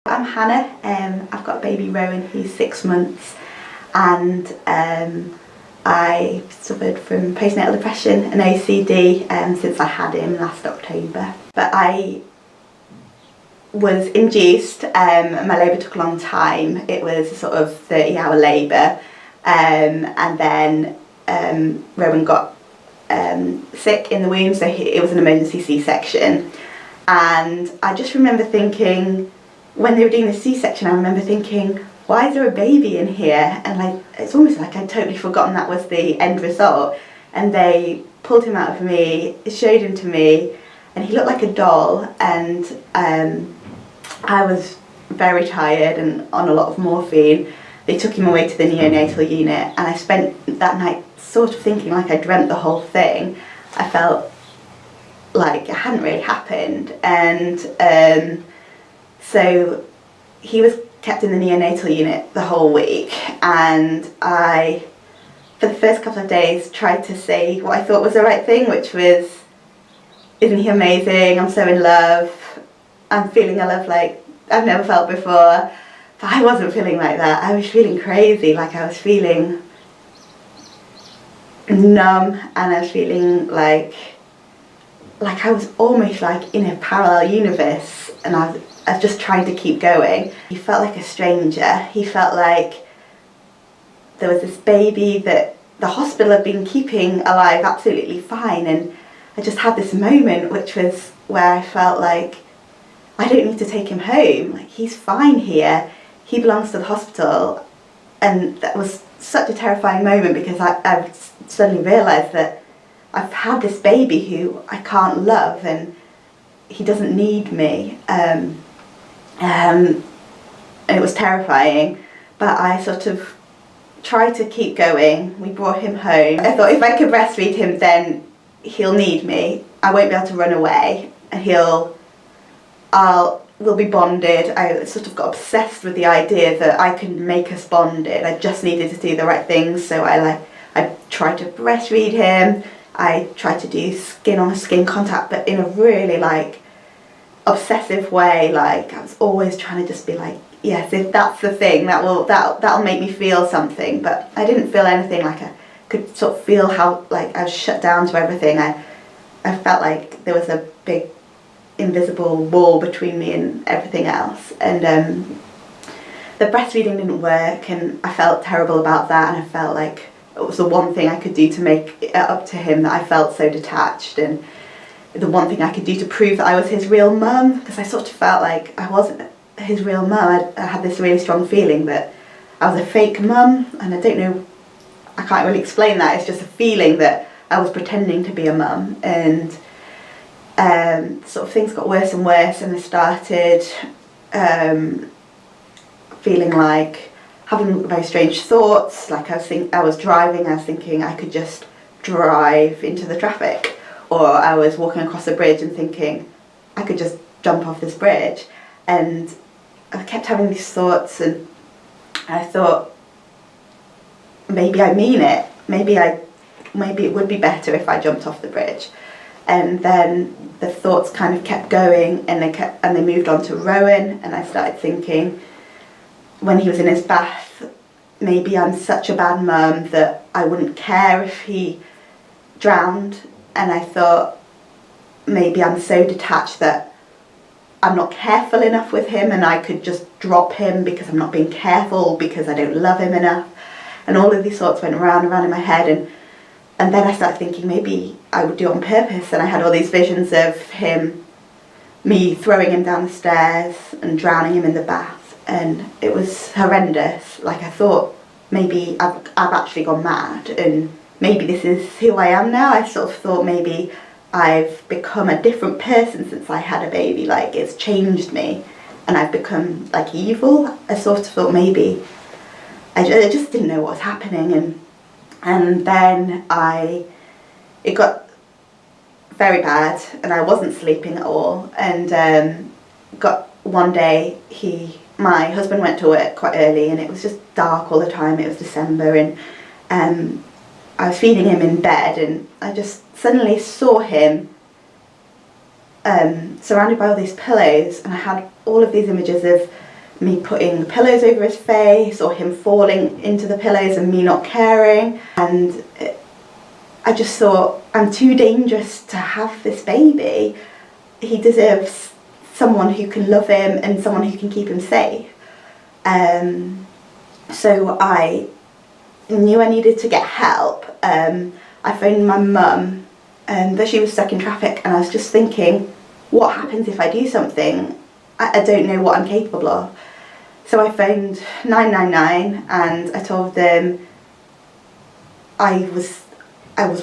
I'm Hannah. I've got a baby Rowan who's 6 months, and I suffered from postnatal depression and OCD since I had him last October. But I was induced, my labour took a long time. It was a sort of 30-hour labour, and then Rowan got sick in the womb, so it was an emergency C-section. And I just remember thinking, when they were doing the C-section, I remember thinking, why is there a baby in here? And it's almost like I'd totally forgotten that was the end result. And they pulled him out of me, showed him to me, and he looked like a doll. And I was very tired and on a lot of morphine. They took him away to the neonatal unit, and I spent that night sort of thinking like I dreamt the whole thing. I felt like it hadn't really happened. And so he was kept in the neonatal unit the whole week, and I, for the first couple of days, tried to say what I thought was the right thing, which was, isn't he amazing? I'm so in love. I'm feeling a love like I've never felt before. But I wasn't feeling like that. I was feeling crazy, like I was feeling numb, and I was feeling like I was almost like in a parallel universe, and I was just trying to keep going. He felt like a stranger. He felt like there was this baby that the hospital had been keeping alive absolutely fine, and I just had this moment which was where I felt like I don't need to take him home. Like, he's fine here. He belongs to the hospital. And that was such a terrifying moment, because I suddenly realised that I've had this baby who I can't love, and he doesn't need me. And it was terrifying, but I sort of tried to keep going. We brought him home. I thought if I could breastfeed him, then he'll need me. I won't be able to run away, and we'll be bonded. I sort of got obsessed with the idea that I could make us bonded. I just needed to do the right things, so I tried to breastfeed him. I tried to do skin on skin contact, but in a really obsessive way. Like, I was always trying to just be like, yes, if that's the thing, that'll make me feel something. But I didn't feel anything. Like, I could sort of feel how I was shut down to everything. I felt like there was a big invisible wall between me and everything else. And the breastfeeding didn't work, and I felt terrible about that, and I felt like it was the one thing I could do to make it up to him that I felt so detached, and the one thing I could do to prove that I was his real mum, because I sort of felt like I wasn't his real mum. I had this really strong feeling that I was a fake mum, and I don't know, I can't really explain that. It's just a feeling that I was pretending to be a mum. And sort of things got worse and worse, and I started feeling like having very strange thoughts. Like, I was driving, I was thinking I could just drive into the traffic, or I was walking across a bridge and thinking I could just jump off this bridge. And I kept having these thoughts, and I thought, maybe I mean it. Maybe it would be better if I jumped off the bridge. And then the thoughts kind of kept going, and they moved on to Rowan, and I started thinking, when he was in his bath, maybe I'm such a bad mum that I wouldn't care if he drowned. And I thought, maybe I'm so detached that I'm not careful enough with him, and I could just drop him because I'm not being careful, because I don't love him enough. And all of these thoughts went round and round in my head, and then I started thinking maybe I would do it on purpose. And I had all these visions of me throwing him down the stairs and drowning him in the bath. And it was horrendous. Like, I thought, maybe I've actually gone mad, and maybe this is who I am now. I sort of thought maybe I've become a different person since I had a baby. Like, it's changed me, and I've become like evil. I sort of thought maybe I just didn't know what was happening. And then it got very bad, and I wasn't sleeping at all. And got one day, my husband went to work quite early, and it was just dark all the time. It was December, and I was feeding him in bed, and I just suddenly saw him surrounded by all these pillows, and I had all of these images of me putting pillows over his face, or him falling into the pillows and me not caring. And I just thought, I'm too dangerous to have this baby. He deserves someone who can love him and someone who can keep him safe. So I knew I needed to get help. I phoned my mum, but she was stuck in traffic, and I was just thinking, what happens if I do something? I don't know what I'm capable of. So I phoned 999 and I told them I was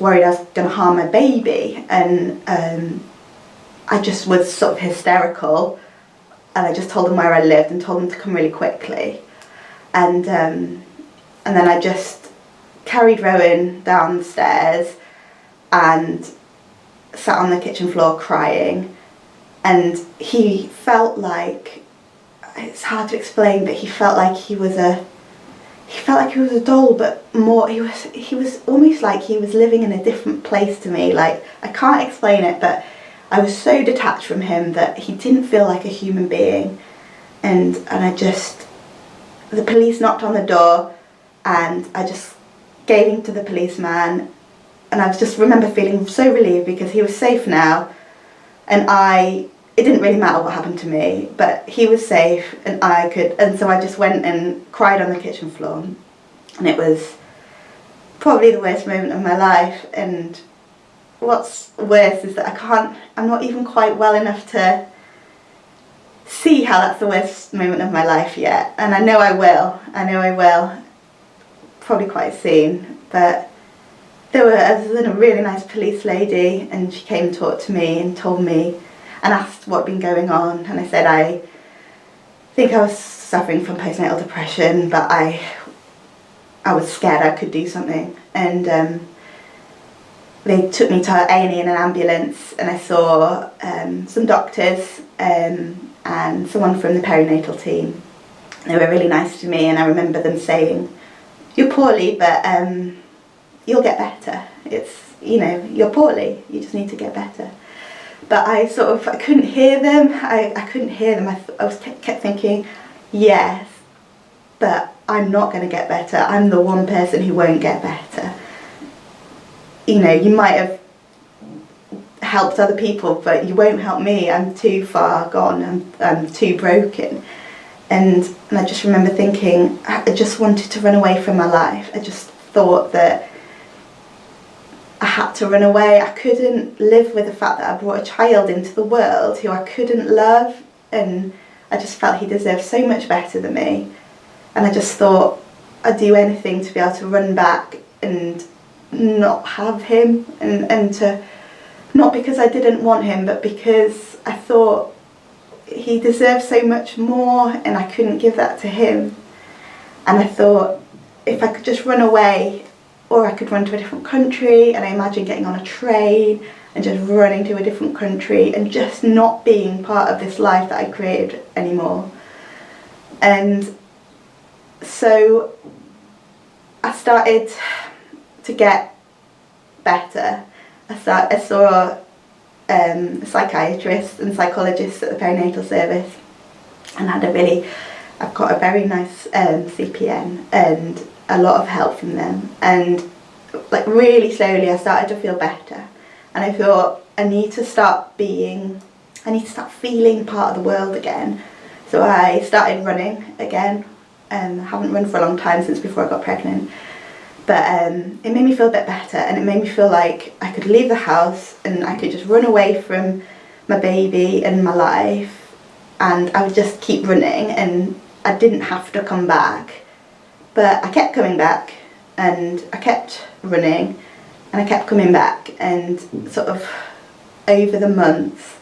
worried I was going to harm my baby, and I just was sort of hysterical, and I just told them where I lived and told them to come really quickly. And then I just carried Rowan downstairs and sat on the kitchen floor crying, and he felt like, it's hard to explain, but he felt like he was a doll, but more, he was almost like he was living in a different place to me. Like, I can't explain it, but I was so detached from him that he didn't feel like a human being. And the police knocked on the door, and I just gave him to the policeman, and I just remember feeling so relieved because he was safe now, and it didn't really matter what happened to me, but he was safe, and so I just went and cried on the kitchen floor, and it was probably the worst moment of my life. And what's worse is that I'm not even quite well enough to see how that's the worst moment of my life yet, and I know I will, probably quite soon. But I was a really nice police lady, and she came and talked to me and told me and asked what had been going on, and I said I think I was suffering from postnatal depression, but I was scared I could do something. And they took me to A&E in an ambulance, and I saw some doctors and someone from the perinatal team. They were really nice to me, and I remember them saying, "You're poorly, but you'll get better. You're poorly, you just need to get better." But I couldn't hear them. I couldn't hear them. I kept thinking, yes, but I'm not going to get better. I'm the one person who won't get better. You might have helped other people, but you won't help me. I'm too far gone. I'm too broken. And I just remember thinking, I just wanted to run away from my life. I just thought that I had to run away. I couldn't live with the fact that I brought a child into the world who I couldn't love, and I just felt he deserved so much better than me. And I just thought I'd do anything to be able to run back and not have him, and to, not because I didn't want him, but because I thought he deserved so much more and I couldn't give that to him. And I thought if I could just run away, or I could run to a different country, and I imagined getting on a train and just running to a different country and just not being part of this life that I created anymore. And so I started to get better. I saw psychiatrists and psychologists at the perinatal service, and I've got a very nice CPN and a lot of help from them, and really slowly I started to feel better, and I thought I need to start feeling part of the world again. So I started running again. I haven't run for a long time, since before I got pregnant, but it made me feel a bit better, and it made me feel like I could leave the house and I could just run away from my baby and my life, and I would just keep running and I didn't have to come back. But I kept coming back, and I kept running, and I kept coming back, and sort of over the months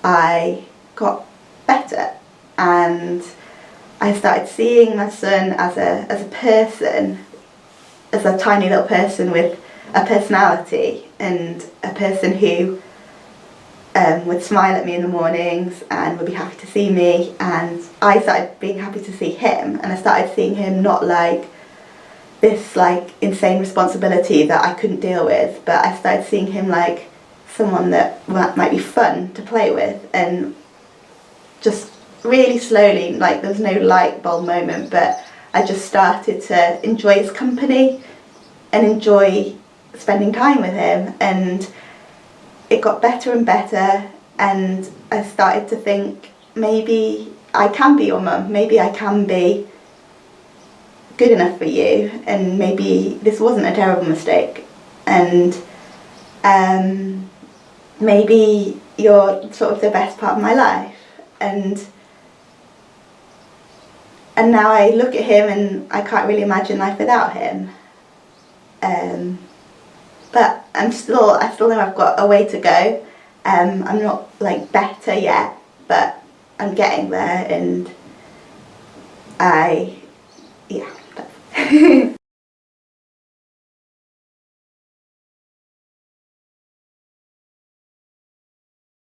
I got better, and I started seeing my son as a person, as a tiny little person with a personality, and a person who would smile at me in the mornings and would be happy to see me, and I started being happy to see him, and I started seeing him not like this insane responsibility that I couldn't deal with, but I started seeing him someone that might be fun to play with, and just really slowly, like there was no light bulb moment, but I just started to enjoy his company and enjoy spending time with him, and it got better and better, and I started to think, maybe I can be your mum, maybe I can be good enough for you, and maybe this wasn't a terrible mistake, and maybe you're sort of the best part of my life. And now I look at him and I can't really imagine life without him. But I still know I've got a way to go. I'm not like better yet, but I'm getting there, and yeah.